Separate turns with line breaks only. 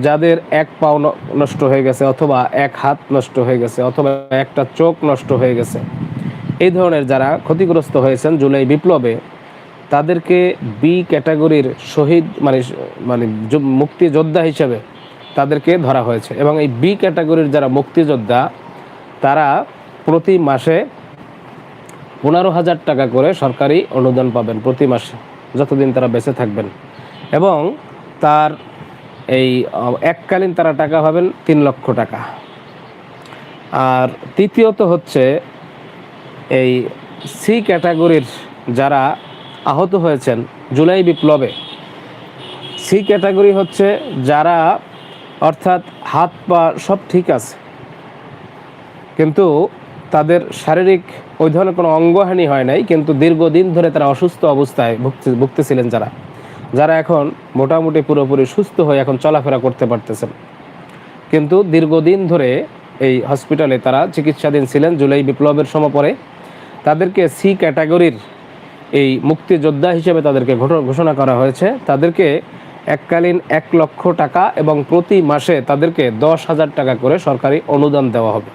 যাদের এক পাও নষ্ট হয়ে গেছে, অথবা এক হাত নষ্ট হয়ে গেছে, অথবা একটা চোখ নষ্ট হয়ে গেছে, এই ধরনের যারা ক্ষতিগ্রস্ত হয়েছেন জুলাই বিপ্লবে, তাদেরকে বি ক্যাটাগরির শহীদ মানে মানে মুক্তিযোদ্ধা হিসেবে তাদেরকে ধরা হয়েছে। এবং এই বি ক্যাটাগরির যারা মুক্তিযোদ্ধা, তারা প্রতি মাসে 15,000 টাকা করে সরকারি অনুদান পাবেন প্রতি মাসে, যতদিন তারা বেঁচে থাকবেন। এবং তার এই এককালীন তারা টাকা পাবেন 3 লক্ষ টাকা। আর তৃতীয়ত হচ্ছে এই সি ক্যাটাগরির যারা আহত হয়েছেন জুলাই বিপ্লবে, সি ক্যাটাগরি হচ্ছে যারা অর্থাৎ হাত পা সব ঠিক আছে, কিন্তু তাদের শারীরিক ওই ধরনের কোনো অঙ্গহানি হয় নাই, কিন্তু দীর্ঘদিন ধরে তারা অসুস্থ অবস্থায় ভুগতেছিলেন, যারা এখন মোটামুটি পুরোপুরি সুস্থ হয়ে এখন চলাফেরা করতে পারতেছেন, কিন্তু দীর্ঘদিন ধরে এই হসপিটালে তারা চিকিৎসাধীন ছিলেন জুলাই বিপ্লবের সময় পরে, তাদেরকে সি ক্যাটাগরির এই মুক্তিযোদ্ধা হিসেবে তাদেরকে ঘোষণা করা হয়েছে। তাদেরকে এককালীন 1 লক্ষ টাকা এবং প্রতি মাসে তাদেরকে 10,000 টাকা করে সরকারি অনুদান দেওয়া হবে।